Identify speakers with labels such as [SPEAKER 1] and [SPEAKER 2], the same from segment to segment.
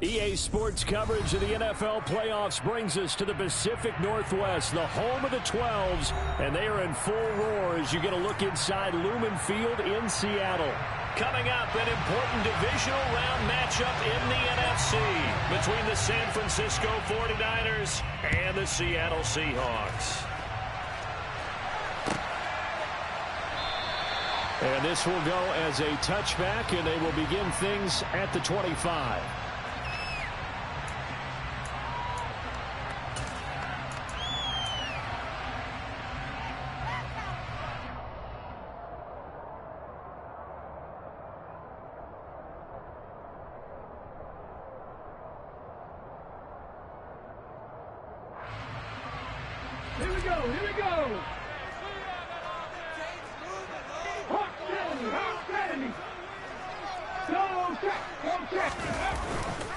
[SPEAKER 1] EA Sports coverage of the NFL playoffs brings us to the Pacific Northwest, the home of the 12s, and they are in full roar as you get a look inside Lumen Field in Seattle. Coming up, an important divisional round matchup in the NFC between the San Francisco 49ers and the Seattle Seahawks. And this will go as a touchback, and they will begin things at the 25.
[SPEAKER 2] Here we go.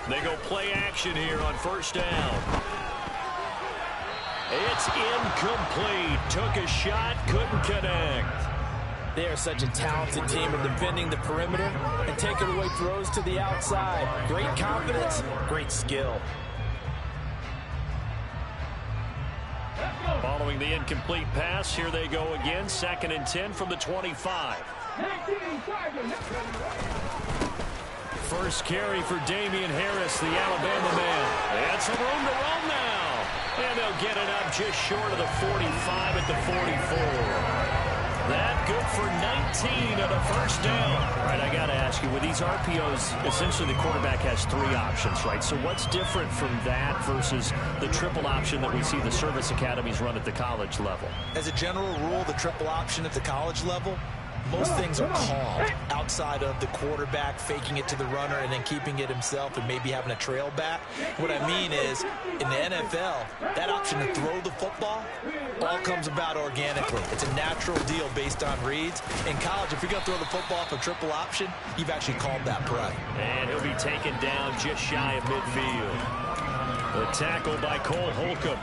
[SPEAKER 1] They go play action here on first down. It's incomplete. Took a shot, couldn't connect.
[SPEAKER 3] They are such a talented team at defending the perimeter and taking away throws to the outside. Great confidence, great skill.
[SPEAKER 1] Following the incomplete pass, here they go again. 2nd and 10 from the 25. First carry for Damian Harris, the Alabama man. And some room to run now. And they'll get it up just short of the 45 at the 44. That good for 19 at a first down. All right, I got to ask you, with these RPOs, essentially the quarterback has 3 options, right? So what's different from that versus the triple option that we see the service academies run at the college level?
[SPEAKER 3] As a general rule, the triple option at the college level, most things are called outside of the quarterback faking it to the runner and then keeping it himself and maybe having a trail back. What I mean is, in the NFL, that option to throw the football all comes about organically. It's a natural deal based on reads. In college, if you're going to throw the football off a triple option, you've actually called that play.
[SPEAKER 1] And he'll be taken down just shy of midfield. The tackle by Cole Holcomb.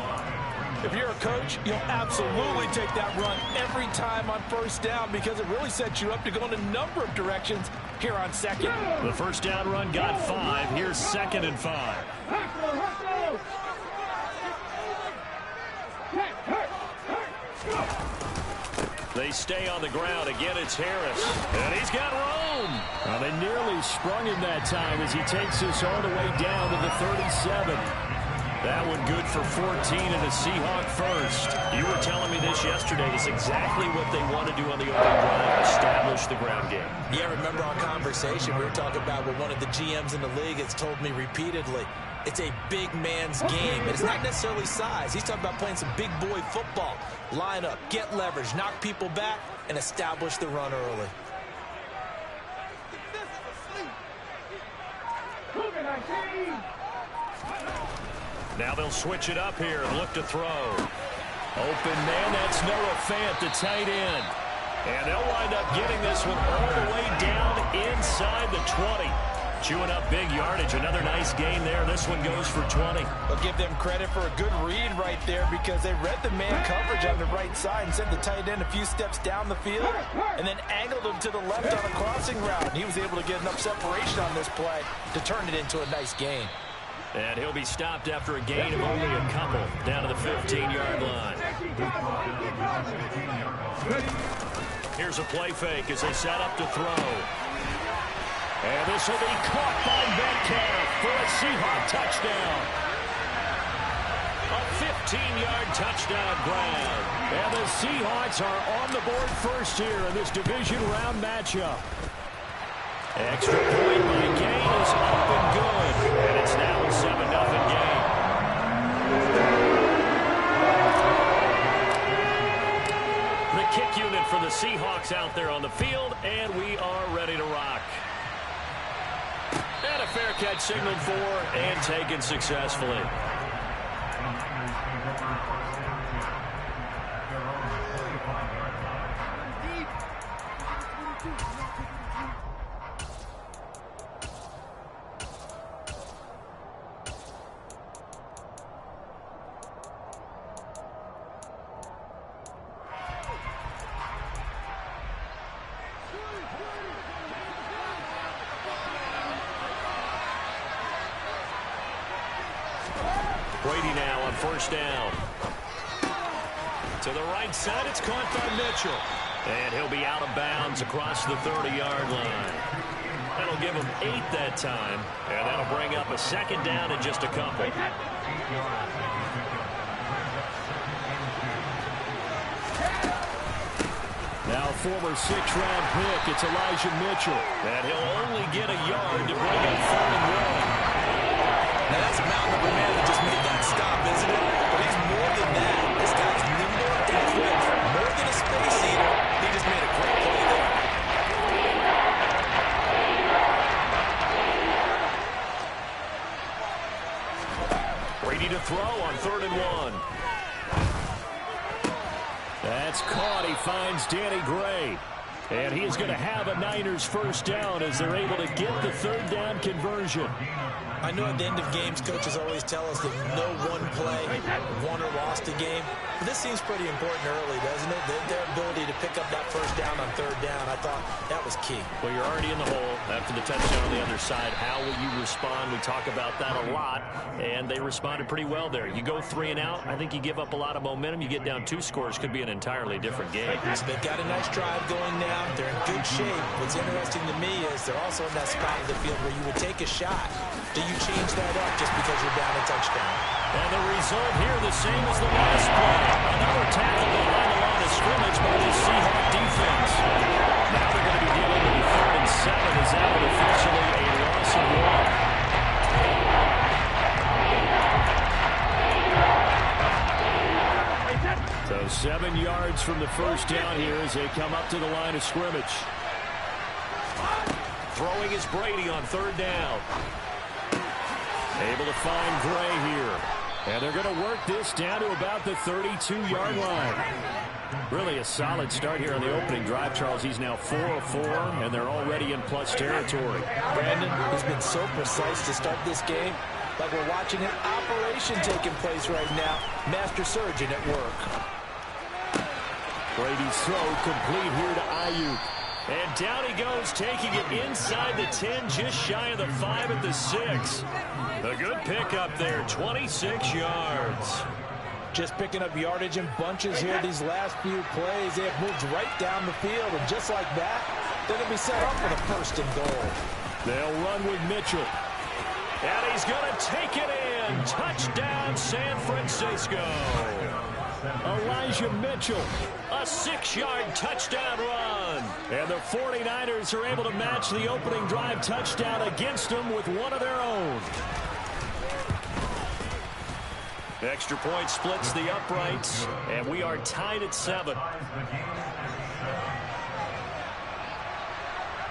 [SPEAKER 3] If you're a coach, you'll absolutely take that run every time on first down because it really sets you up to go in a number of directions here on second.
[SPEAKER 1] The first down run got 5. Here's 2nd and 5. They stay on the ground. Again, it's Harris. And he's got room. Well, they nearly sprung him that time as he takes us all the way down to the 37. That one good for 14 and a Seahawk first. You were telling me this yesterday. It's exactly what they want to do on the opening drive, establish the ground game.
[SPEAKER 3] Yeah, remember our conversation? We were talking about what one of the GMs in the league has told me repeatedly. It's a big man's game. It's not necessarily size. He's talking about playing some big boy football. Line up, get leverage, knock people back, and establish the run early.
[SPEAKER 1] Now they'll switch it up here and look to throw. Open man, that's Noah Fant, the tight end. And they'll wind up getting this one all the way down inside the 20. Chewing up big yardage. Another nice gain there. This one goes for 20.
[SPEAKER 3] I'll give them credit for a good read right there because they read the man coverage on the right side and sent the tight end a few steps down the field and then angled him to the left on a crossing route. And he was able to get enough separation on this play to turn it into a nice gain.
[SPEAKER 1] And he'll be stopped after a gain of only a couple down to the 15-yard line. Here's a play fake as they set up to throw. And this will be caught by Metcalf for a Seahawk touchdown. A 15-yard touchdown grab. And the Seahawks are on the board first here in this division round matchup. Extra point by Gain is up and good. And it's now a 7-0 game. The kick unit for the Seahawks out there on the field, and we are ready to rock. And a fair catch signaled for and taken successfully. Brady now on first down. To the right side, it's caught by Mitchell. And he'll be out of bounds across the 30-yard line. That'll give him 8 that time, and that'll bring up a second down in just a couple. Now former 6th-round pick, it's Elijah Mitchell. And he'll only get a yard to bring up 3rd and 1.
[SPEAKER 3] Now that's a mountain of a man that just made that stop, isn't it? But he's more than that. This guy's nimble and quick. More than a space eater. He just made a great play there.
[SPEAKER 1] Brady to throw on 3rd and 1. That's caught. He finds Danny Gray. And he is going to have a Niners first down as they're able to get the 3rd down conversion.
[SPEAKER 3] I know at the end of games, coaches always tell us that no one play won or lost a game. But this seems pretty important early, doesn't it? Their ability to pick up that first down on 3rd down, I thought that was key.
[SPEAKER 1] Well, you're already in the hole after the touchdown on the other side. How will you respond? We talk about that a lot, and they responded pretty well there. You go 3 and out, I think you give up a lot of momentum. You get down 2 scores, could be an entirely different game.
[SPEAKER 3] So they've got a nice drive going now. They're in good shape. What's interesting to me is they're also in that spot of the field where you would take a shot. Do you change that up just because you're down a touchdown?
[SPEAKER 1] And the result here the same as the last play. Another tackle behind the line of scrimmage by the Seahawk defense. Now they're going to be dealing with 3rd and 7 as that would officially a loss of 1. So 7 yards from the first down here as they come up to the line of scrimmage. Throwing is Brady on 3rd down. Able to find Gray here. And they're going to work this down to about the 32-yard line. Really a solid start here on the opening drive, Charles. He's now 4 of 4, and they're already in plus territory.
[SPEAKER 3] Brandon, he's been so precise to start this game. Like we're watching an operation taking place right now. Master surgeon at work.
[SPEAKER 1] Brady's throw complete here to Ayuk. And down he goes, taking it inside the 10, just shy of the 5 at the 6. A good pickup there, 26 yards.
[SPEAKER 3] Just picking up yardage in bunches here these last few plays. They have moved right down the field, and just like that, they're going to be set up for the 1st and goal.
[SPEAKER 1] They'll run with Mitchell. And he's going to take it in. Touchdown, San Francisco. Elijah Mitchell, a 6-yard touchdown run. And the 49ers are able to match the opening drive touchdown against them with one of their own. Extra point splits the uprights, and we are tied at 7.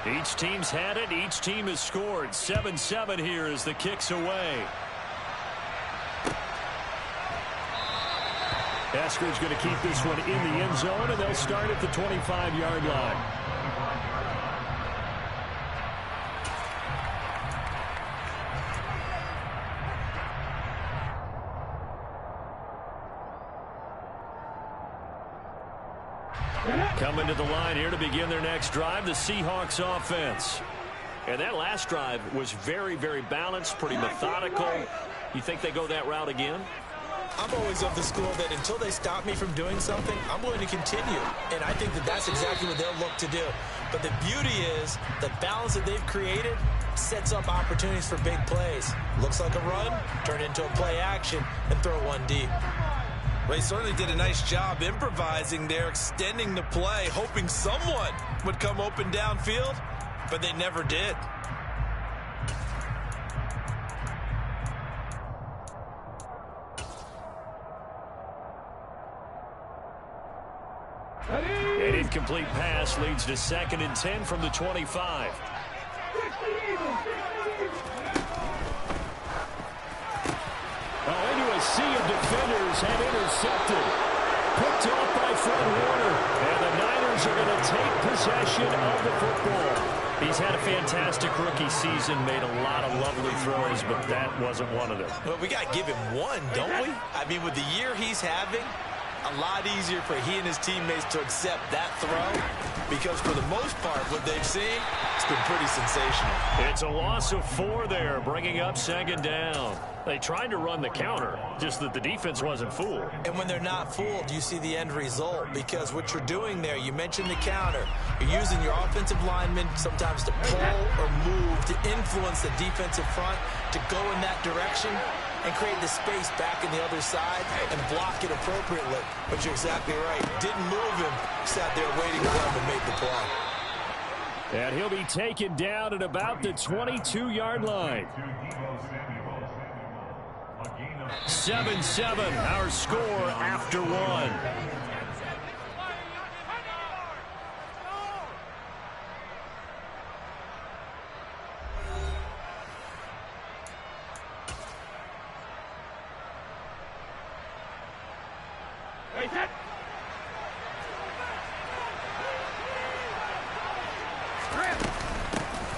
[SPEAKER 1] Each team's had it. Each team has scored. 7-7 here as the kick's away. Esker's going to keep this one in the end zone, and they'll start at the 25-yard line. Coming to the line here to begin their next drive, the Seahawks offense. And that last drive was very, very balanced, pretty methodical. You think they go that route again?
[SPEAKER 3] I'm always of the school that until they stop me from doing something, I'm going to continue. And I think that that's exactly what they'll look to do. But the beauty is the balance that they've created sets up opportunities for big plays. Looks like a run, turn into a play action, and throw one deep. Well, he certainly did a nice job improvising there, extending the play, hoping someone would come open downfield, but they never did.
[SPEAKER 1] An incomplete pass leads to 2nd and 10 from the 25. Into a sea of defenders have intercepted. Picked off by Fred Warner. And the Niners are going to take possession of the football. He's had a fantastic rookie season, made a lot of lovely throws, but that wasn't one of them.
[SPEAKER 3] Well, we got to give him one, don't we? I mean, with the year he's having, a lot easier for he and his teammates to accept that throw because for the most part, what they've seen, it's been pretty sensational.
[SPEAKER 1] It's a loss of 4 there, bringing up second down. They tried to run the counter, just that the defense wasn't fooled.
[SPEAKER 3] And when they're not fooled, you see the end result, because what you're doing there, you mentioned the counter. You're using your offensive linemen sometimes to pull or move to influence the defensive front to go in that direction and create the space back in the other side and block it appropriately. But you're exactly right. Didn't move him. Sat there waiting for him and made the play.
[SPEAKER 1] And he'll be taken down at about the 22-yard line. 7-7, our score after 1.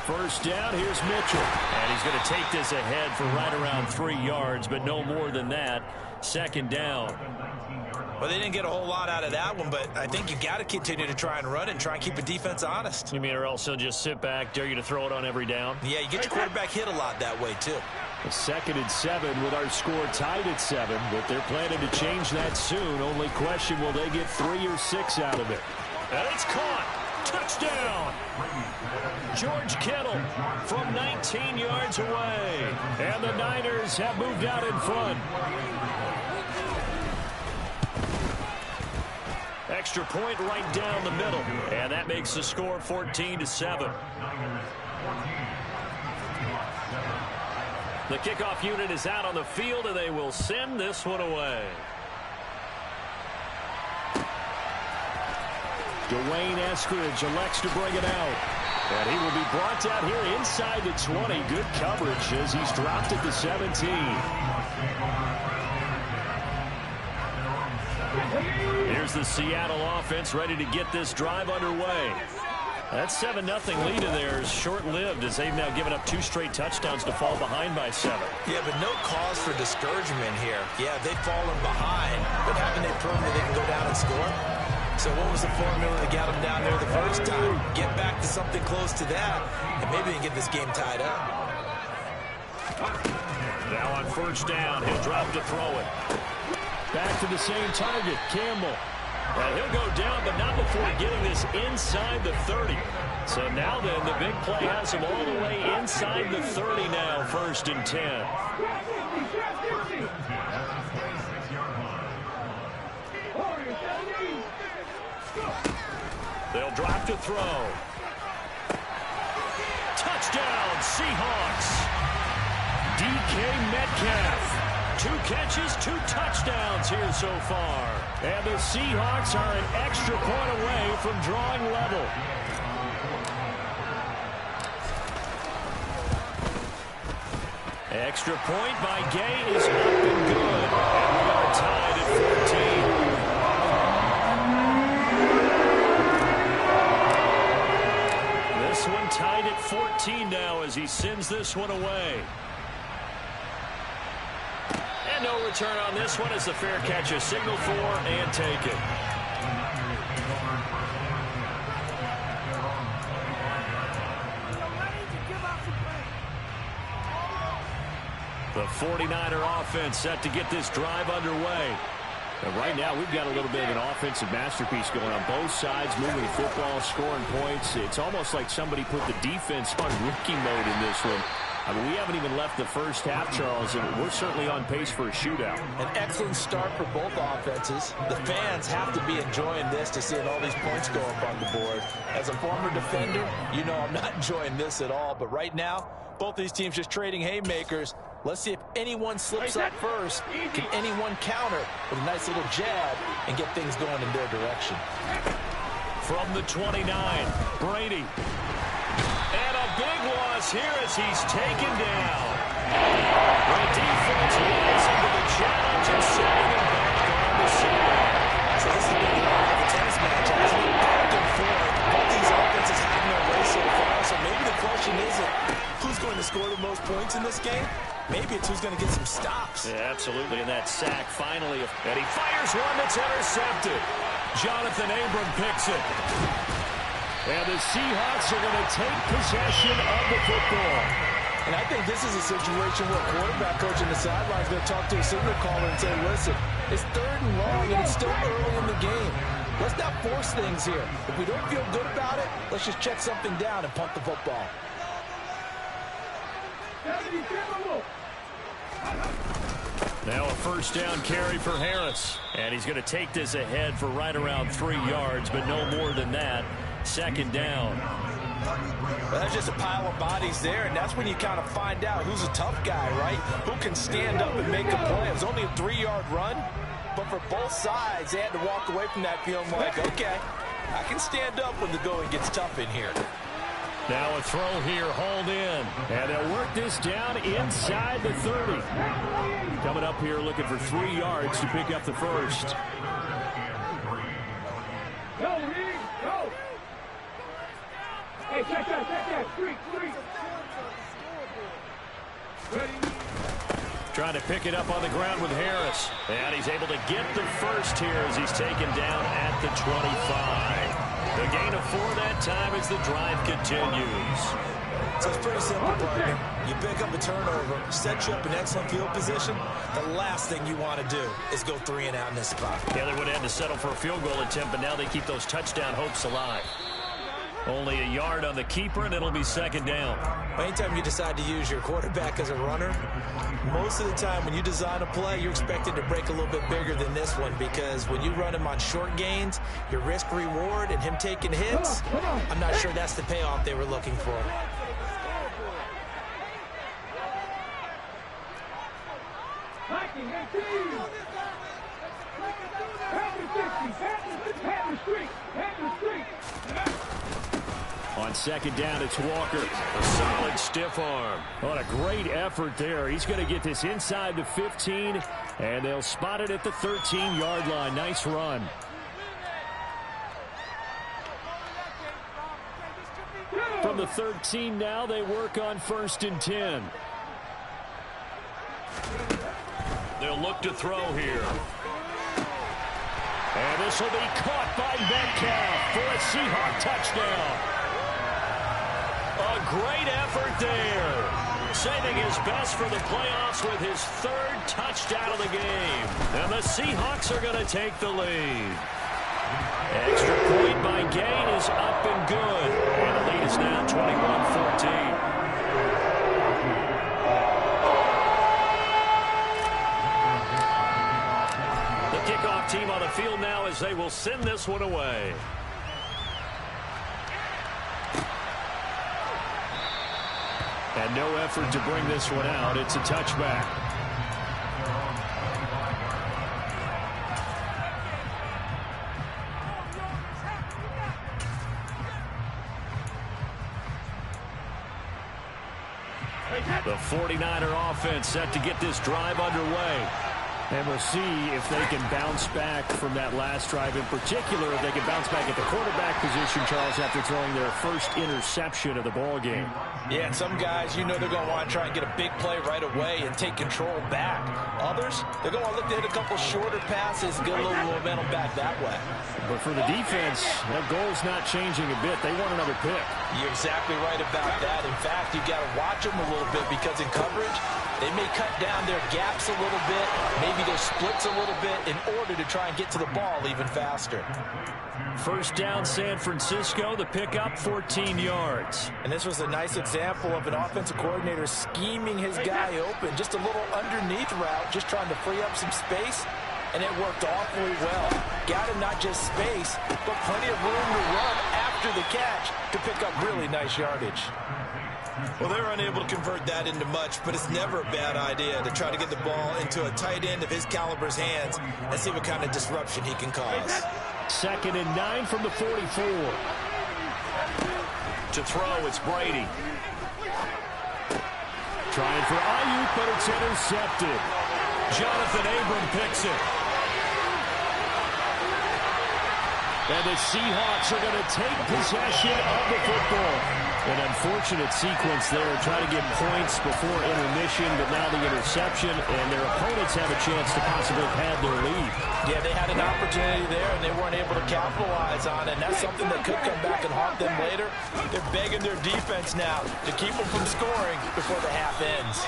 [SPEAKER 1] First down, here's Mitchell. And he's going to take this ahead for right around 3 yards, but no more than that. Second down.
[SPEAKER 3] Well, they didn't get a whole lot out of that one, but I think you got to continue to try and run it and try and keep the defense honest.
[SPEAKER 1] You mean, or else he'll just sit back, dare you to throw it on every down?
[SPEAKER 3] Yeah, you get your quarterback hit a lot that way, too.
[SPEAKER 1] A 2nd and 7 with our score tied at 7, but they're planning to change that soon. Only question, will they get 3 or 6 out of it? And it's caught. Touchdown. George Kittle from 19 yards away. And the Niners have moved out in front. Extra point right down the middle. And that makes the score 14-7. The kickoff unit is out on the field, and they will send this one away. Dwayne Eskridge elects to bring it out. And he will be brought down here inside the 20. Good coverage as he's dropped at the 17. Here's the Seattle offense ready to get this drive underway. That 7-0 lead of theirs short-lived as they've now given up 2 straight touchdowns to fall behind by 7.
[SPEAKER 3] Yeah, but no cause for discouragement here. Yeah, they've fallen behind, but haven't they proven that they can go down and score? So what was the formula that got them down there the first time? Get back to something close to that, and maybe they can get this game tied up.
[SPEAKER 1] Now on first down, he'll drop to throw it. Back to the same target, Campbell. And he'll go down, but not before getting this inside the 30. So now then, the big play has him all the way inside the 30 now, 1st and 10. They'll drop to throw. Touchdown, Seahawks. DK Metcalf. 2 catches, 2 touchdowns here so far. And the Seahawks are an extra point away from drawing level. Extra point by Gay is up and good. And we are tied at 14. This one tied at 14 now as he sends this one away. And no return on this one as the fair catch is signaled for and taken. The 49er offense set to get this drive underway. And right now, we've got a little bit of an offensive masterpiece going on both sides, moving the football, scoring points. It's almost like somebody put the defense on rookie mode in this one. I mean, we haven't even left the first half, Charles, and we're certainly on pace for a shootout.
[SPEAKER 3] An excellent start for both offenses. The fans have to be enjoying this to seeing all these points go up on the board. As a former defender, you know I'm not enjoying this at all. But right now, both these teams just trading haymakers. Let's see if anyone slips up first. Can anyone counter with a nice little jab and get things going in their direction?
[SPEAKER 1] From the 29, Brady. And a big loss here as he's taken down. The defense rising to the challenge and setting him back on the side.
[SPEAKER 3] So this has been a tennis match, hasn't it? Back and forth. Both these offenses have no way so far. So maybe the question isn't who's going to score the most points in this game. Maybe it's who's going to get some stops.
[SPEAKER 1] Yeah, absolutely. And that sack finally. And he fires one that's intercepted. Jonathan Abram picks it. And the Seahawks are going to take possession of the football.
[SPEAKER 3] And I think this is a situation where a quarterback coach in the sideline is going to talk to a signal caller and say, listen, it's 3rd and long, and it's still early in the game. Let's not force things here. If we don't feel good about it, let's just check something down and punt the football.
[SPEAKER 1] Now a first down carry for Harris. And he's going to take this ahead for right around 3 yards, but no more than that. 2nd down.
[SPEAKER 3] Well, that's just a pile of bodies there, and that's when you kind of find out who's a tough guy, right? Who can stand up and make a play. It was only a 3-yard run, but for both sides, they had to walk away from that feeling like, okay, I can stand up when the going gets tough in here.
[SPEAKER 1] Now a throw here, hauled in. And they'll work this down inside the 30. Coming up here looking for 3 yards to pick up the first.
[SPEAKER 2] Go, Reed, go. Hey, check that. Freak. Ready?
[SPEAKER 1] Trying to pick it up on the ground with Harris. And he's able to get the first here as he's taken down at the 25. The gain of 4 that time as the drive continues.
[SPEAKER 3] So it's pretty simple, partner. You pick up a turnover, set you up in excellent field position. The last thing you want to do is go 3 and out in this spot.
[SPEAKER 1] Yeah, they would have had to settle for a field goal attempt, but now they keep those touchdown hopes alive. Only a yard on the keeper, and it'll be 2nd down.
[SPEAKER 3] Anytime you decide to use your quarterback as a runner, most of the time when you design a play, you're expected to break a little bit bigger than this one, because when you run him on short gains, your risk-reward and him taking hits, I'm not sure that's the payoff they were looking for.
[SPEAKER 1] On 2nd down, it's Walker. A solid stiff arm. What a great effort there. He's going to get this inside the 15, and they'll spot it at the 13-yard line. Nice run. From the 13 now, they work on 1st and 10. They'll look to throw here. And this will be caught by Metcalf for a Seahawk touchdown. A great effort there. Saving his best for the playoffs with his 3rd touchdown of the game. And the Seahawks are going to take the lead. Extra point by Gain is up and good. And the lead is now 21-14. The kickoff team on the field now as they will send this one away. And no effort to bring this one out. It's a touchback. The 49er offense set to get this drive underway. And we'll see if they can bounce back from that last drive. In particular, if they can bounce back at the quarterback position, Charles, after throwing their first interception of the ball game.
[SPEAKER 3] Yeah, and some guys, you know they're going to want to try and get a big play right away and take control back. Others, they're going to look to hit a couple shorter passes, get a little momentum back that way.
[SPEAKER 1] But for the defense, that goal's not changing a bit. They want another pick.
[SPEAKER 3] You're exactly right about that. In fact, you've got to watch them a little bit, because in coverage, they may cut down their gaps a little bit, maybe their splits a little bit, in order to try and get to the ball even faster.
[SPEAKER 1] First down, San Francisco. The pickup, 14 yards.
[SPEAKER 3] And this was a nice example of an offensive coordinator scheming his guy open. Just a little underneath route, just trying to free up some space. And it worked awfully well. Got him not just space, but plenty of room to run after the catch to pick up really nice yardage. Well, they were unable to convert that into much, but it's never a bad idea to try to get the ball into a tight end of his caliber's hands and see what kind of disruption he can cause.
[SPEAKER 1] 2nd and 9 from the 44. To throw, it's Brady. Trying for Ayuk, but it's intercepted. Jonathan Abram picks it. And the Seahawks are going to take possession of the football. An unfortunate sequence there, trying to get points before intermission, but now the interception, and their opponents have a chance to possibly pad their lead.
[SPEAKER 3] Yeah, they had an opportunity there, and they weren't able to capitalize on it, and that's something that could come back and haunt them later. begging their defense now to keep them from scoring before the half ends.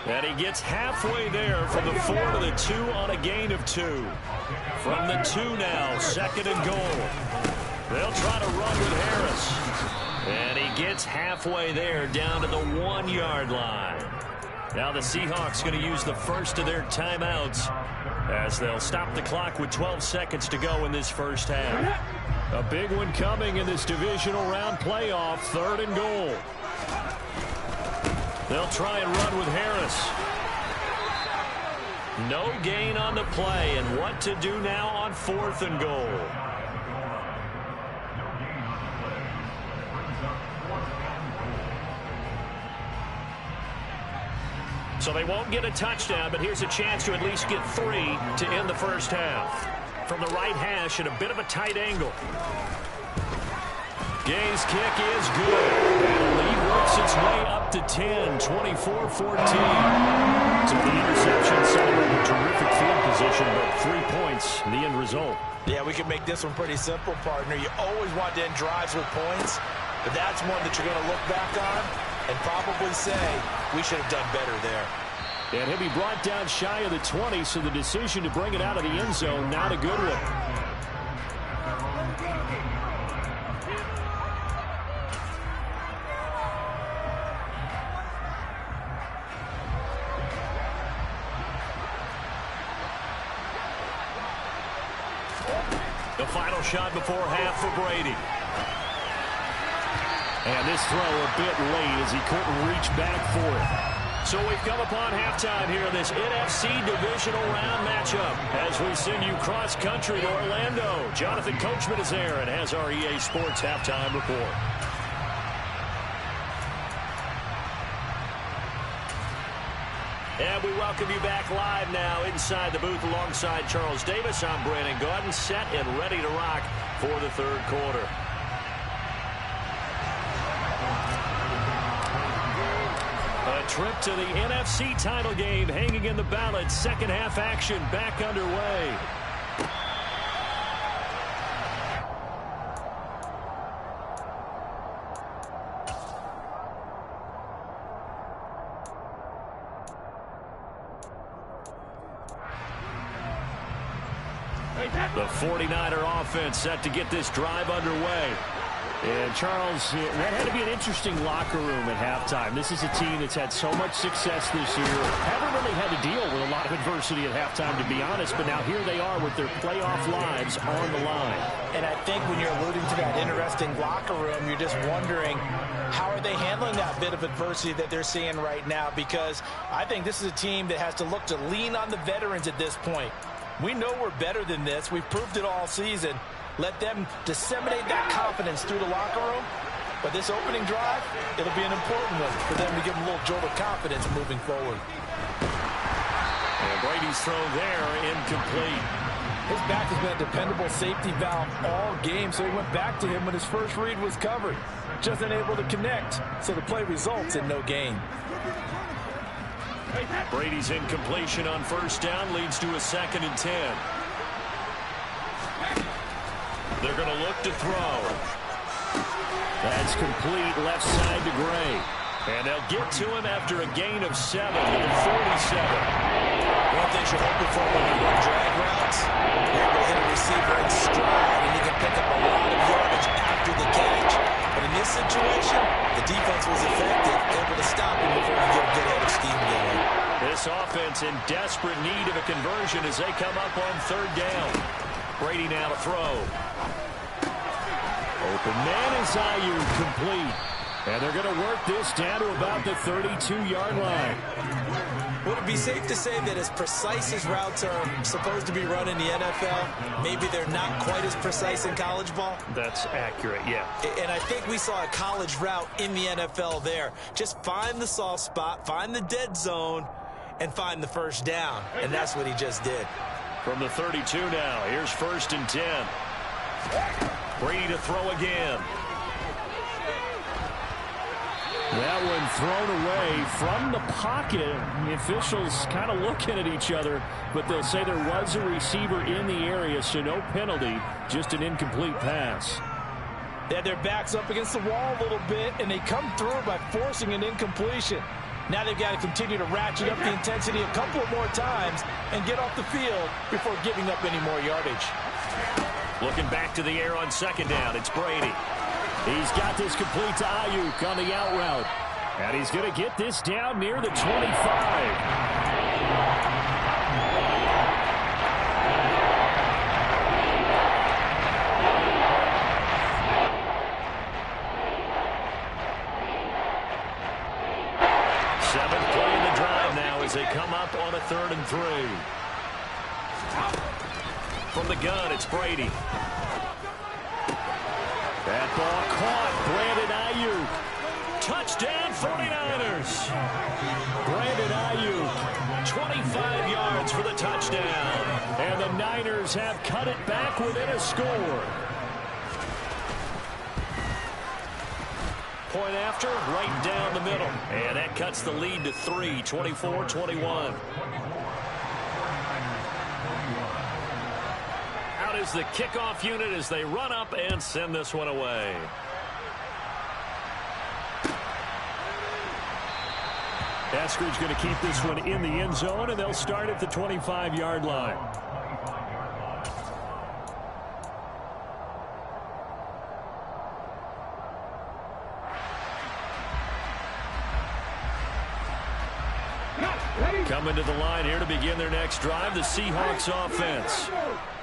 [SPEAKER 1] And he gets halfway there from the 4 to the 2 on a gain of 2. From the 2 now, 2nd and goal. They'll try to run with Harris. And he gets halfway there down to the 1-yard line. Now the Seahawks going to use the first of their timeouts as they'll stop the clock with 12 seconds to go in this first half. A big one coming in this divisional round playoff, 3rd and goal. They'll try and run with Harris. No gain on the play, and what to do now on 4th and goal. So they won't get a touchdown, but here's a chance to at least get 3 to end the first half. From the right hash at a bit of a tight angle. Gay's kick is good. And the lead works its way up to 10, 24-14. So the interception set him up a terrific field position, but 3 points, the end result.
[SPEAKER 3] Yeah, we can make this one pretty simple, partner. You always want to end drives with points, but that's one that you're going to look back on and probably say, we should have done better there.
[SPEAKER 1] And he'll be brought down shy of the 20, so the decision to bring it out of the end zone, not a good one. The final shot before half for Brady. And this throw a bit late as he couldn't reach back for it. So we've come upon halftime here in this NFC Divisional Round matchup as we send you cross-country to Orlando. Jonathan Coachman is there and has our EA Sports halftime report. And we welcome you back live now inside the booth alongside Charles Davis. I'm Brandon Gaudin, set and ready to rock for the 3rd quarter. A trip to the NFC title game hanging in the balance. Second half action back underway. The 49er offense set to get this drive underway. And, Charles, that had to be an interesting locker room at halftime. This is a team that's had so much success this year. Haven't really had to deal with a lot of adversity at halftime, to be honest. But now here they are with their playoff lives on the line.
[SPEAKER 3] And I think when you're alluding to that interesting locker room, you're just wondering, how are they handling that bit of adversity that they're seeing right now? Because I think this is a team that has to look to lean on the veterans at this point. We know we're better than this. We've proved it all season. Let them disseminate that confidence through the locker room. But this opening drive, it'll be an important one for them to give them a little jolt of confidence moving forward.
[SPEAKER 1] And Brady's throw there, incomplete.
[SPEAKER 4] His back has been a dependable safety valve all game, so he went back to him when his first read was covered. Just unable to connect, so the play results in no gain.
[SPEAKER 1] Brady's incompletion on first down leads to a 2nd and 10. They're going to look to throw. That's complete left side to Gray. And they'll get to him after a gain of 7 to the 47.
[SPEAKER 3] One thing you're hoping for when you run drag routes, you're able to hit a receiver in stride, and you can pick up a lot of yardage after the catch. But in this situation, the defense was effective, able to stop him before he get a good head of steam going.
[SPEAKER 1] This offense in desperate need of a conversion as they come up on 3rd down. Brady now to throw. Open man is Ayuk, complete. And they're going to work this down to about the 32-yard line.
[SPEAKER 3] Would it be safe to say that as precise as routes are supposed to be run in the NFL, maybe they're not quite as precise in college ball?
[SPEAKER 1] That's accurate, yeah.
[SPEAKER 3] And I think we saw a college route in the NFL there. Just find the soft spot, find the dead zone, and find the first down. And that's what he just did.
[SPEAKER 1] From the 32 now, here's 1st and 10. Brady to throw again. That one thrown away from the pocket. The officials kind of looking at each other, but they'll say there was a receiver in the area, so no penalty, just an incomplete pass.
[SPEAKER 4] They had their backs up against the wall a little bit, and they come through by forcing an incompletion. Now they've got to continue to ratchet up the intensity a couple more times and get off the field before giving up any more yardage.
[SPEAKER 1] Looking back to the air on second down, it's Brady. He's got this complete to Ayuk on the out route. And he's going to get this down near the 25. They come up on a 3rd and 3. From the gun, it's Brady. That ball caught. Brandon Ayuk. Touchdown, 49ers. Brandon Ayuk, 25 yards for the touchdown. And the Niners have cut it back within a score. Point after, right down the middle. And that cuts the lead to 3, 24-21. Out is the kickoff unit as they run up and send this one away. Eskridge going to keep this one in the end zone, and they'll start at the 25-yard line. Coming to the line here to begin their next drive, the Seahawks offense.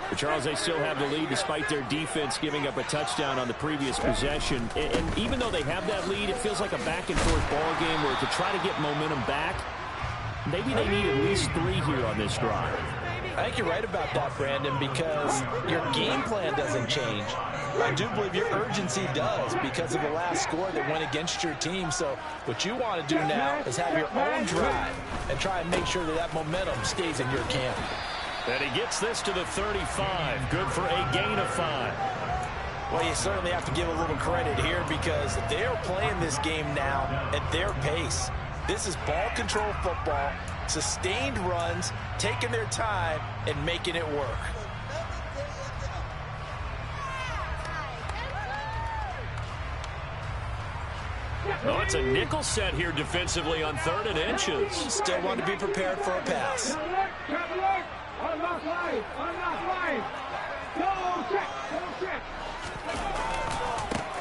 [SPEAKER 1] But Charles, they still have the lead despite their defense giving up a touchdown on the previous possession. And even though they have that lead, it feels like a back-and-forth ball game where to try to get momentum back, maybe they need at least 3 here on this drive.
[SPEAKER 4] I think you're right about that, Brandon, because your game plan doesn't change. I do believe your urgency does because of the last score that went against your team. So what you want to do now is have your own drive and try and make sure that that momentum stays in your camp.
[SPEAKER 1] And he gets this to the 35. Good for a gain of 5.
[SPEAKER 4] Well, you certainly have to give a little credit here because they're playing this game now at their pace. This is ball control football, sustained runs, taking their time, and making it work.
[SPEAKER 1] Well, it's a nickel set here defensively on 3rd and inches.
[SPEAKER 4] Still want to be prepared for a pass.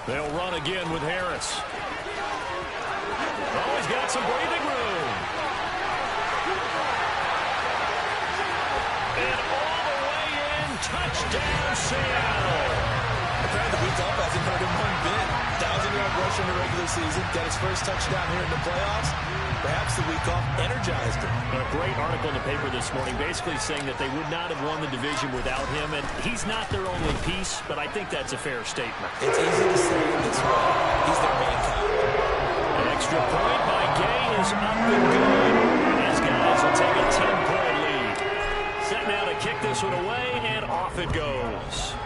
[SPEAKER 1] They'll run again with Harris. Oh, he's got some breathing room. And all the way in, touchdown Seattle.
[SPEAKER 4] Apparently the week off hasn't hurt him one bit. 1,000-yard rush in the regular season. Got his first touchdown here in the playoffs. Perhaps the week off energized him.
[SPEAKER 1] A great article in the paper this morning basically saying that they would not have won the division without him. And he's not their only piece, but I think that's a fair statement.
[SPEAKER 4] It's easy to say it this way. He's their main guy.
[SPEAKER 1] An extra point by Gay is up and good. And his guys will take a 10-point lead. Set now to kick this one away, and off it goes.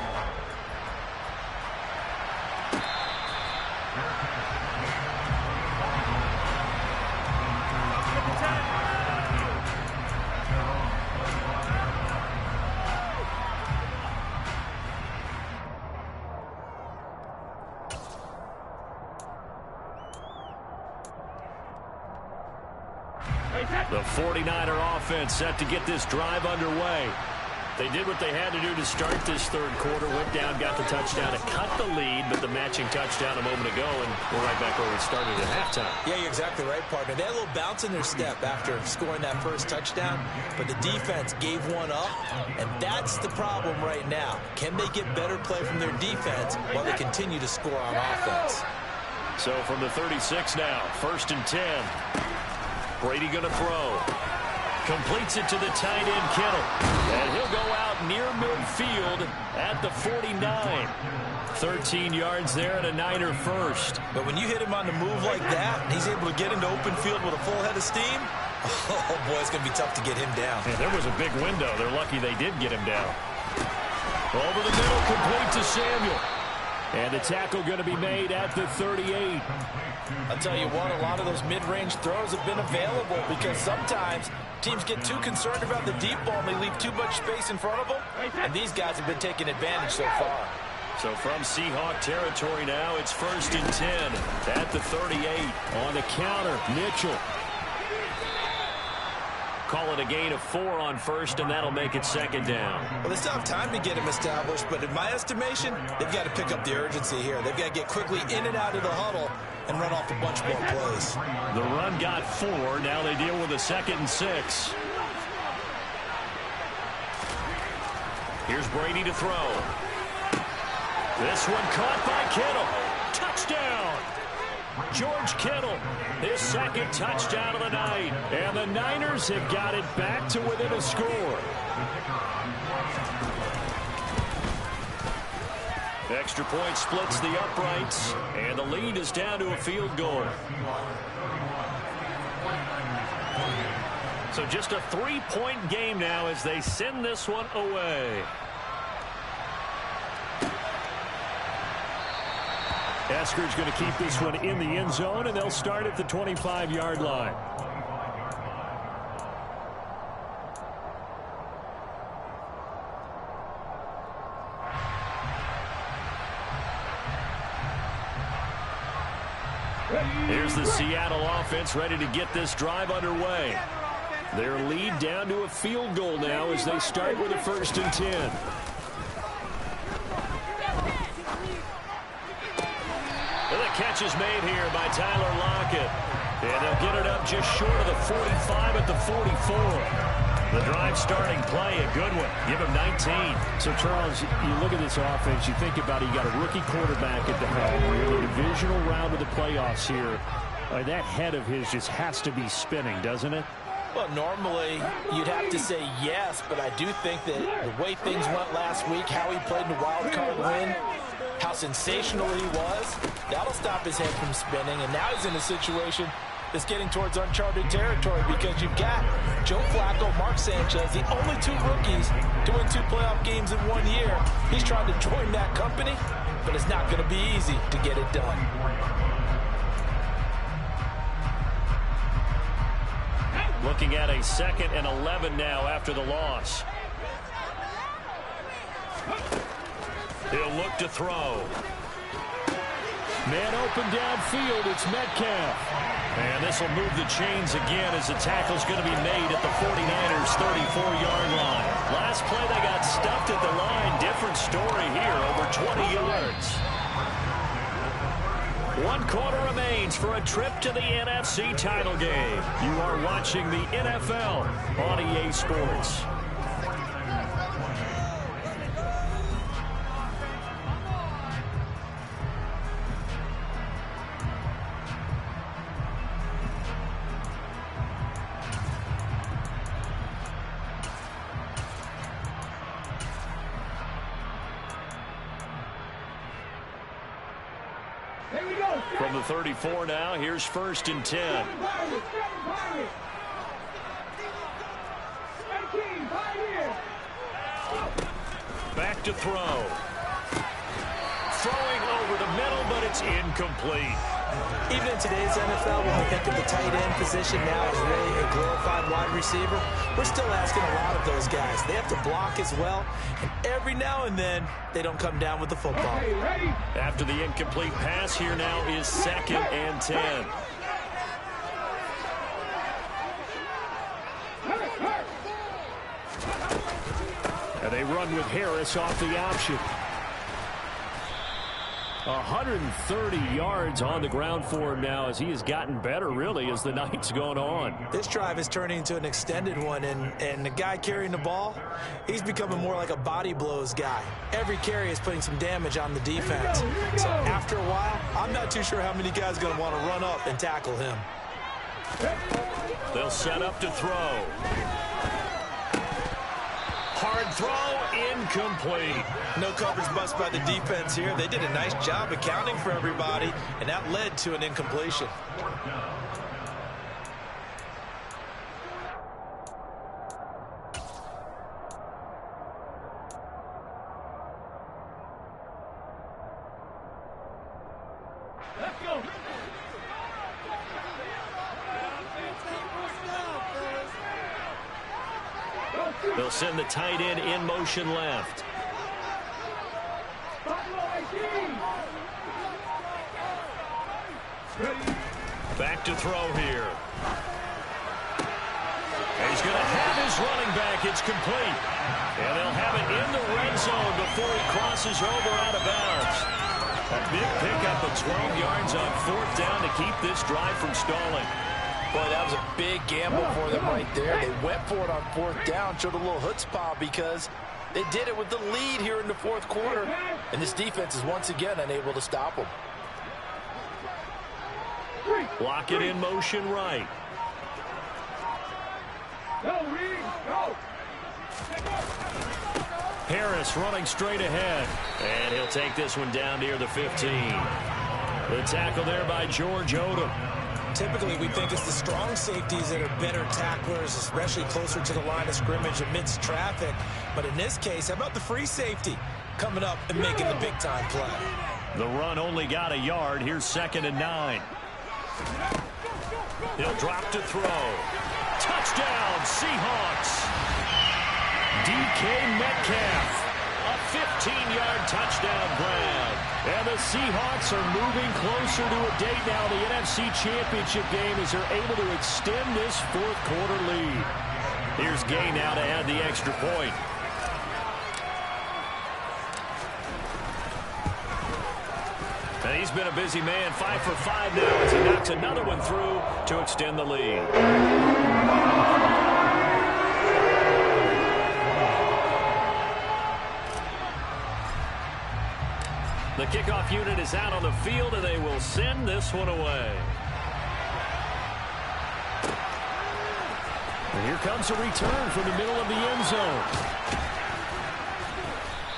[SPEAKER 1] The 49er offense set to get this drive underway. They did what they had to do to start this 3rd quarter. Went down, got the touchdown to cut the lead, but the matching touchdown a moment ago, and we're right back where we started at halftime.
[SPEAKER 4] Yeah, you're exactly right, partner. They had a little bounce in their step after scoring that first touchdown, but the defense gave one up, and that's the problem right now. Can they get better play from their defense while they continue to score on offense?
[SPEAKER 1] So from the 36 now, 1st and 10. Brady going to throw. Completes it to the tight end, Kittle. And he'll go out near midfield at the 49. 13 yards there and a Niner first.
[SPEAKER 4] But when you hit him on the move like that, he's able to get into open field with a full head of steam, oh, boy, it's going to be tough to get him down.
[SPEAKER 1] Yeah, there was a big window. They're lucky they did get him down. Over the middle, complete to Samuel. And the tackle going to be made at the 38.
[SPEAKER 4] I'll tell you what, a lot of those mid-range throws have been available because sometimes teams get too concerned about the deep ball and they leave too much space in front of them. And these guys have been taking advantage so far.
[SPEAKER 1] So from Seahawk territory now, it's 1st and 10 at the 38. On the counter, Mitchell. Call it a gain of 4 on 1st, and that'll make it 2nd down.
[SPEAKER 4] Well, they still have time to get him established, but in my estimation, they've got to pick up the urgency here. They've got to get quickly in and out of the huddle and run off a bunch more plays.
[SPEAKER 1] The run got 4. Now they deal with a 2nd and 6. Here's Brady to throw. This one caught by Kittle. Touchdown! George Kittle, his 2nd touchdown of the night. And the Niners have got it back to within a score. Extra point splits the uprights, and the lead is down to a field goal. So just a 3-point game now as they send this one away. Esker's going to keep this one in the end zone, and they'll start at the 25-yard line. Here's the Seattle offense ready to get this drive underway. Their lead down to a field goal now as they start with a 1st and 10. The catch is made here by Tyler Lockett. And they'll get it up just short of the 45 at the 44. The drive starting play, a good one. Give him 19.
[SPEAKER 5] So, Charles, you look at this offense, you think about it, you got a rookie quarterback at the helm. You're in the divisional round of the playoffs here. That head of his just has to be spinning, doesn't it?
[SPEAKER 4] Well, normally you'd have to say yes, but I do think that the way things went last week, how he played in the wild card win, how sensational he was, that'll stop his head from spinning. And now he's in a situation that's getting towards uncharted territory because you've got Joe Flacco, Mark Sanchez, the only 2 rookies to win 2 playoff games in 1 year. He's trying to join that company, but it's not going to be easy to get it done.
[SPEAKER 1] Looking at a 2nd and 11 now after the loss. He'll look to throw.
[SPEAKER 5] Man open downfield, it's Metcalf.
[SPEAKER 1] And this will move the chains again as the tackle's going to be made at the 49ers' 34-yard line. Last play they got stuffed at the line. Different story here, over 20 yards. 1 quarter remains for a trip to the NFC title game. You are watching the NFL on EA Sports. From the 34 now, here's 1st and 10. Back to throw. Throwing over the middle, but it's incomplete.
[SPEAKER 4] Even in today's NFL, when we think of the tight end position now as really a glorified wide receiver, we're still asking a lot of those guys. They have to block as well, and every now and then, they don't come down with the football.
[SPEAKER 1] After the incomplete pass, here now is 2nd and 10.
[SPEAKER 5] And they run with Harris off the option. 130 yards on the ground for him now as he has gotten better, really, as the night's gone on.
[SPEAKER 4] This drive is turning into an extended one, and the guy carrying the ball, he's becoming more like a body blows guy. Every carry is putting some damage on the defense. So after a while, I'm not too sure how many guys are going to want to run up and tackle him.
[SPEAKER 1] They'll set up to throw. Hard throw, incomplete.
[SPEAKER 4] No coverage bust by the defense here. They did a nice job accounting for everybody, and that led to an incompletion.
[SPEAKER 2] Let's go.
[SPEAKER 1] They'll send the tight end in motion left. Back to throw here. He's going to have his running back. It's complete. And they'll have it in the red zone before he crosses over out of bounds. A big pickup of 12 yards on 4th down to keep this drive from stalling.
[SPEAKER 4] Boy, that was a big gamble for them right there. They went for it on 4th down, showed a little chutzpah because they did it with the lead here in the 4th quarter. And this defense is once again unable to stop them.
[SPEAKER 1] Block it in motion right. Harris running straight ahead. And he'll take this one down near the 15. The tackle there by George Odom.
[SPEAKER 3] Typically, we think it's the strong safeties that are better tacklers, especially closer to the line of scrimmage amidst traffic. But in this case, how about the free safety coming up and making the big-time play?
[SPEAKER 1] The run only got a yard. Here's 2nd and 9. He'll drop to throw. Touchdown, Seahawks. DK Metcalf. A 15-yard touchdown grab. And the Seahawks are moving closer to a date now, the NFC Championship game, as they're able to extend this 4th quarter lead. Here's Gay now to add the extra point. And he's been a busy man, 5 for 5 now as he knocks another one through to extend the lead. The kickoff unit is out on the field, and they will send this one away. And here comes a return from the middle of the end zone.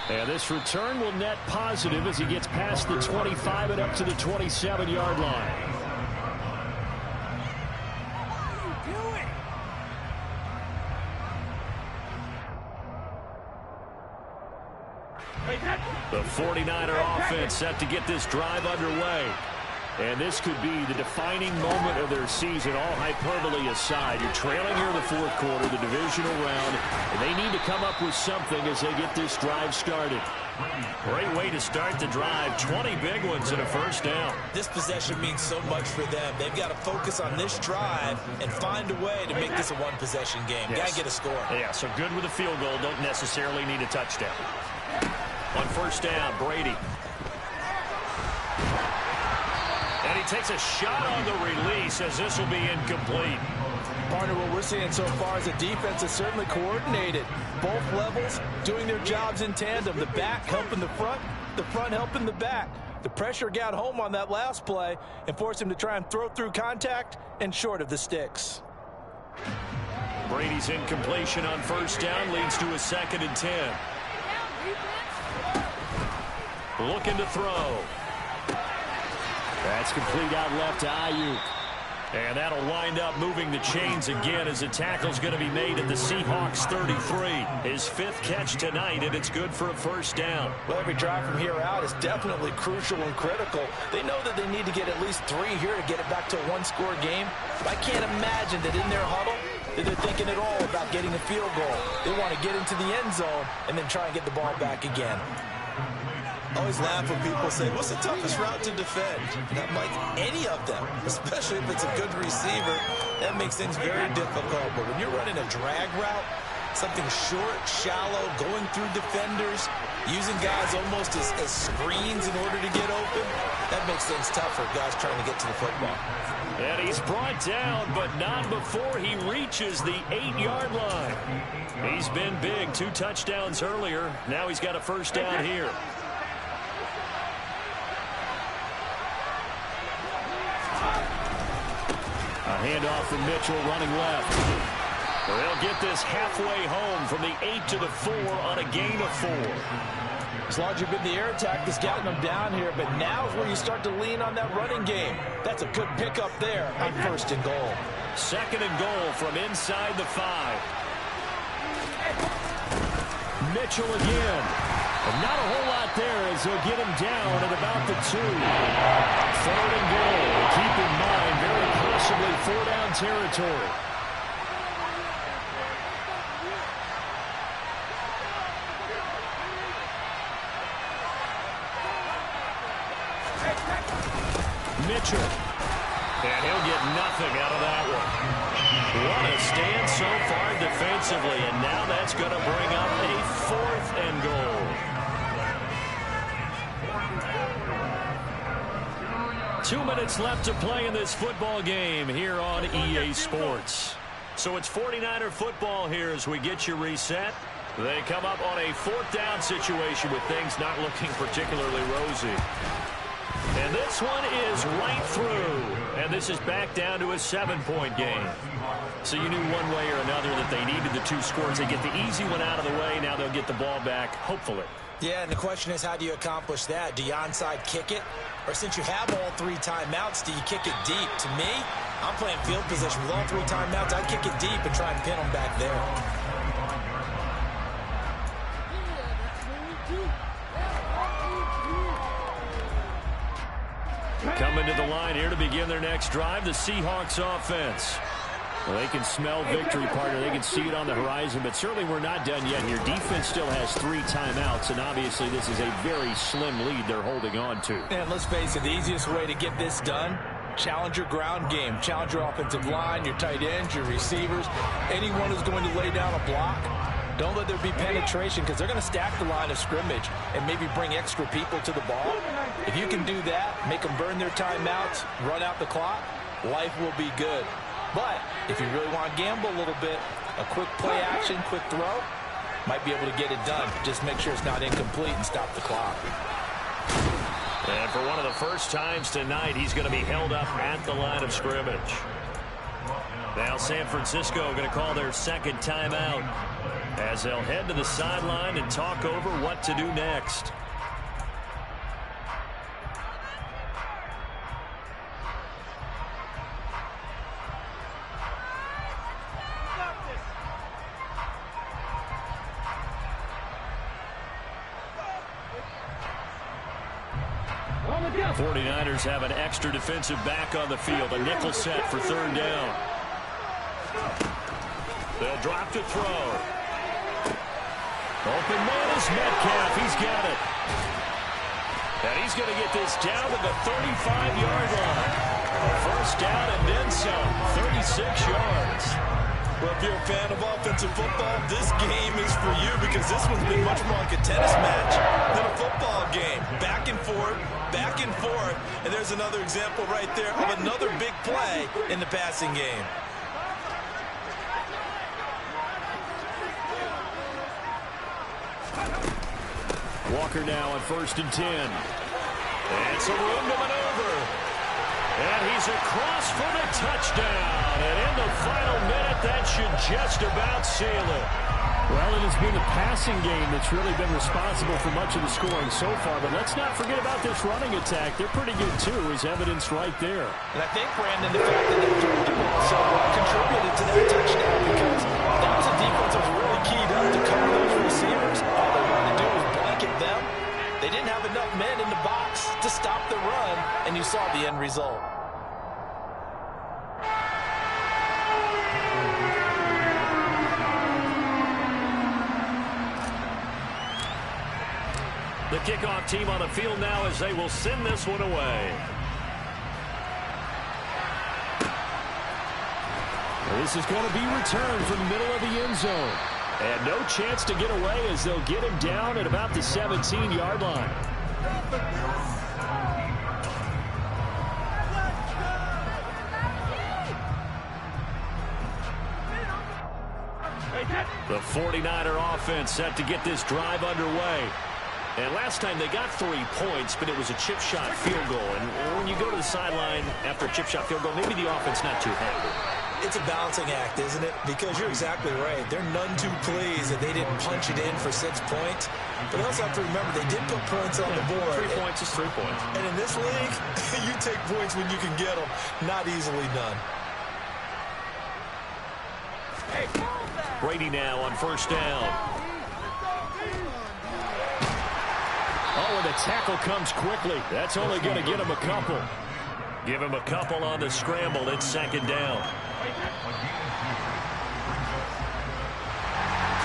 [SPEAKER 1] And this return will net positive as he gets past the 25 and up to the 27-yard line. The 49er offense set to get this drive underway. And this could be the defining moment of their season, all hyperbole aside. You're trailing here in the 4th quarter, the divisional round, and they need to come up with something as they get this drive started. Great way to start the drive. 20 big ones and a 1st down.
[SPEAKER 3] This possession means so much for them. They've got to focus on this drive and find a way to make this a one-possession game.
[SPEAKER 1] Yes.
[SPEAKER 3] Got to get a score.
[SPEAKER 1] Yeah, so good with a field goal. Don't necessarily need a touchdown. On 1st down, Brady. And he takes a shot on the release as this will be incomplete.
[SPEAKER 4] Partner, what we're seeing so far is the defense is certainly coordinated. Both levels doing their jobs in tandem. The back helping the front helping the back. The pressure got home on that last play and forced him to try and throw through contact and short of the sticks.
[SPEAKER 1] Brady's incompletion on 1st down leads to a 2nd and 10. Looking to throw. That's complete out left to Ayuk. And that'll wind up moving the chains again as the tackle's going to be made at the Seahawks 33. His 5th catch tonight, and it's good for a 1st down.
[SPEAKER 4] Well, every drive from here out is definitely crucial and critical. They know that they need to get at least 3 here to get it back to a one-score game. But I can't imagine that in their huddle that they're thinking at all about getting a field goal. They want to get into the end zone and then try and get the ball back again.
[SPEAKER 3] I always laugh when people say, what's the toughest route to defend? And I'm like, any of them, especially if it's a good receiver. That makes things very difficult. But when you're running a drag route, something short, shallow, going through defenders, using guys almost as screens in order to get open, that makes things tough for guys trying to get to the football.
[SPEAKER 1] And he's brought down, but not before he reaches the 8-yard line. He's been big, 2 touchdowns earlier. Now he's got a 1st down here. A handoff from Mitchell running left. They'll get this halfway home from the 8 to the 4 on a gain of 4.
[SPEAKER 4] As long as you've been the air attack that's gotten them down here, but now is where you start to lean on that running game. That's a good pickup there on 1st and goal.
[SPEAKER 1] 2nd and goal from inside the 5. Mitchell again. And not a whole lot there as they'll get him down at about the 2. 3rd and goal. Keep in mind, very possibly 4-down territory. Mitchell. And he'll get nothing out of that one. What a stand so far defensively, and now that's going to bring up a 4th and goal. Two minutes left to play in this football game here on EA Sports. So it's 49er football here as we get you reset. They come up on a 4th down situation with things not looking particularly rosy. And this one is right through. And this is back down to a 7-point game. So you knew one way or another that they needed the 2 scores. They get the easy one out of the way. Now they'll get the ball back, hopefully.
[SPEAKER 3] Yeah, and the question is, how do you accomplish that? Do you onside kick it? Or since you have all 3 timeouts, do you kick it deep? To me, I'm playing field position with all 3 timeouts. I kick it deep and try and pin them back there.
[SPEAKER 1] Coming to the line here to begin their next drive, the Seahawks offense. Well, they can smell victory, partner. They can see it on the horizon, but certainly we're not done yet here. Defense still has 3 timeouts, and obviously this is a very slim lead they're holding on to.
[SPEAKER 4] And let's face it, the easiest way to get this done, challenge your ground game. Challenge your offensive line, your tight ends, your receivers. Anyone who's going to lay down a block, don't let there be penetration because they're going to stack the line of scrimmage and maybe bring extra people to the ball. If you can do that, make them burn their timeouts, run out the clock, life will be good. But if you really want to gamble a little bit, a quick play action, quick throw, might be able to get it done. Just make sure it's not incomplete and stop the clock.
[SPEAKER 1] And for one of the first times tonight, he's going to be held up at the line of scrimmage. Now San Francisco going to call their 2nd timeout as they'll head to the sideline and talk over what to do next.
[SPEAKER 2] On the deck.
[SPEAKER 1] 49ers have an extra defensive back on the field. A nickel set for 3rd down. They'll drop to throw. Open man is Metcalf. He's got it. And he's going to get this down to the 35-yard line. A 1st down and then some. 36 yards.
[SPEAKER 3] Well, if you're a fan of offensive football, this game is for you because this one's been much more like a tennis match than a football game. Back and forth, and there's another example right there of another big play in the passing game.
[SPEAKER 1] Walker now on 1st and 10. And some room to maneuver. And he's across for the touchdown. And in the final minute, that should just about seal it.
[SPEAKER 5] Well, it has been the passing game that's really been responsible for much of the scoring so far. But let's not forget about this running attack. They're pretty good, too, as evidenced right there.
[SPEAKER 4] And I think, Brandon, the fact that they threw the ball so well contributed to that touchdown because that was a defense that was really keyed up to cover those receivers. All they wanted to do was blanket them. They didn't have enough men in the box to stop the run, and you saw the end result.
[SPEAKER 1] The kickoff team on the field now as they will send this one away.
[SPEAKER 5] This is going to be returned from the middle of the end zone. And no chance to get away as they'll get him down at about the 17-yard line.
[SPEAKER 1] The 49er offense set to get this drive underway. And last time they got 3 points, but it was a chip shot field goal. And when you go to the sideline after a chip shot field goal, maybe the offense not too happy.
[SPEAKER 3] It's a balancing act, isn't it? Because you're exactly right. They're none too pleased that they didn't punch it in for 6 points. But you also have to remember they did put points on the board.
[SPEAKER 1] 3 points is 3 points.
[SPEAKER 3] And in this league, you take points when you can get them. Not easily done.
[SPEAKER 1] Brady now on 1st down.
[SPEAKER 5] Oh, and the tackle comes quickly. That's only going to get him a couple.
[SPEAKER 1] Give him a couple on the scramble. It's 2nd down.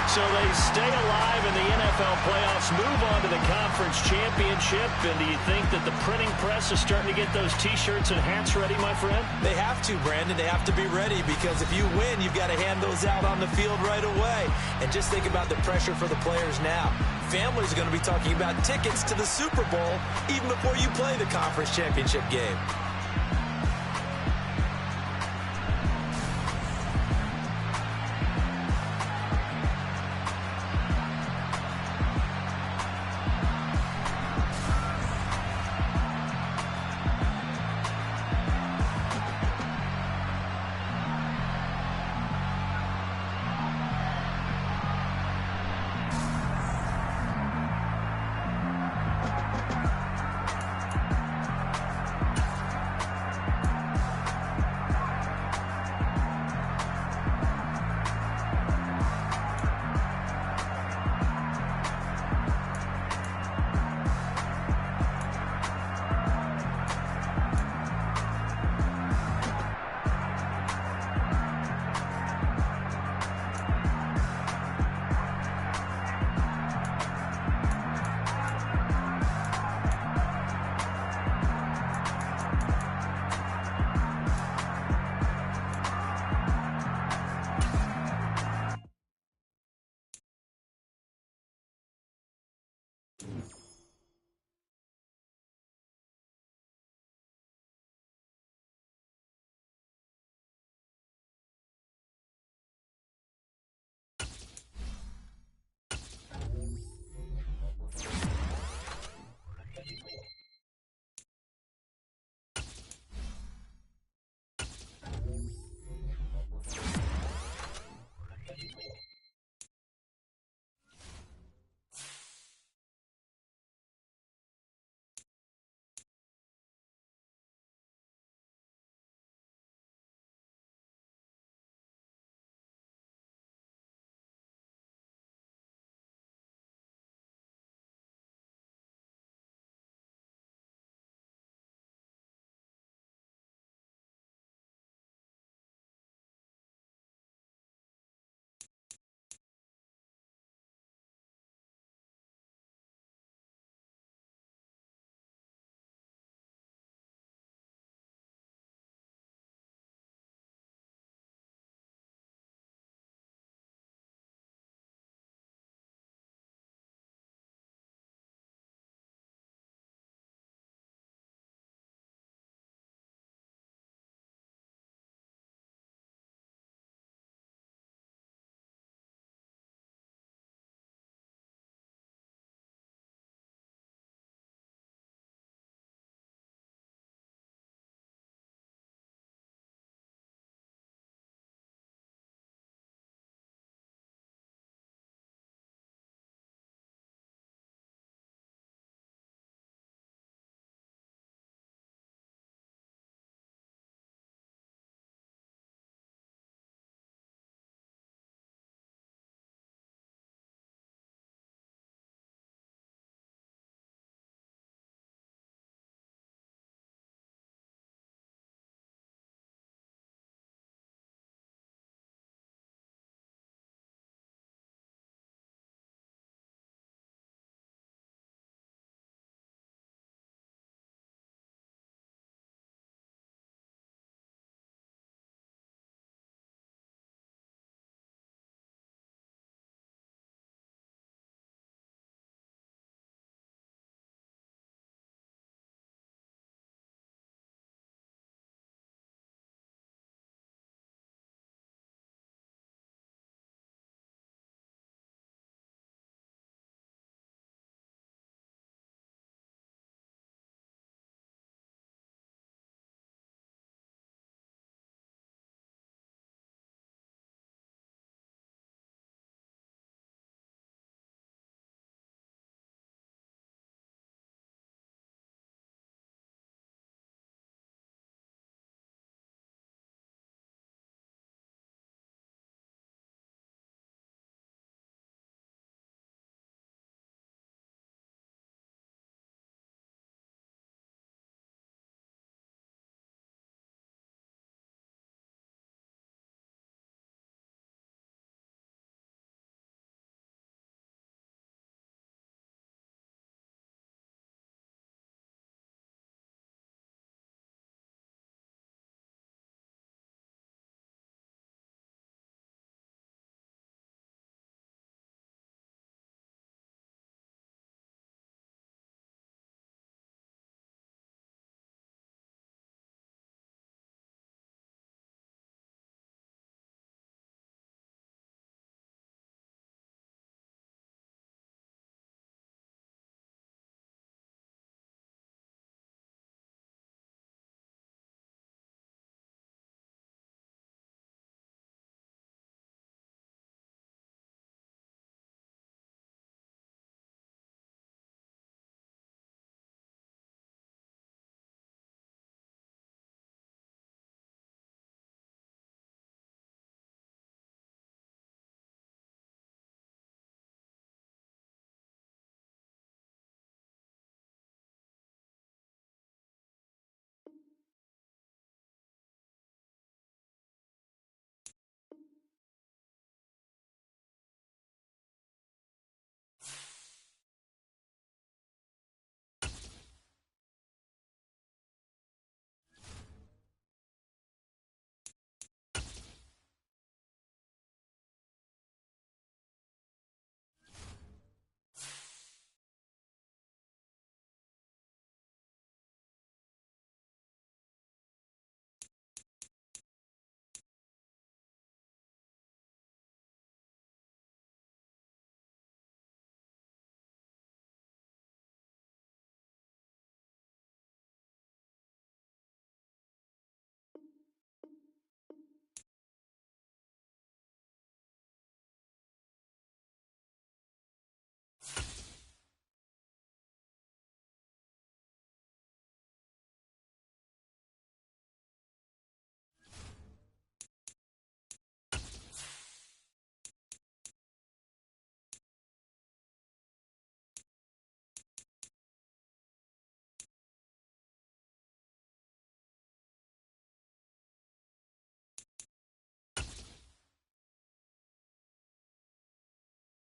[SPEAKER 1] So they stay alive in the NFL playoffs, move on to the conference championship. And do you think that the printing press is starting to get those T-shirts and hats ready, my friend?
[SPEAKER 3] They have to, Brandon. They have to be ready because if you win, you've got to hand those out on the field right away. And just think about the pressure for the players now. Families are going to be talking about tickets to the Super Bowl even before you play the conference championship game.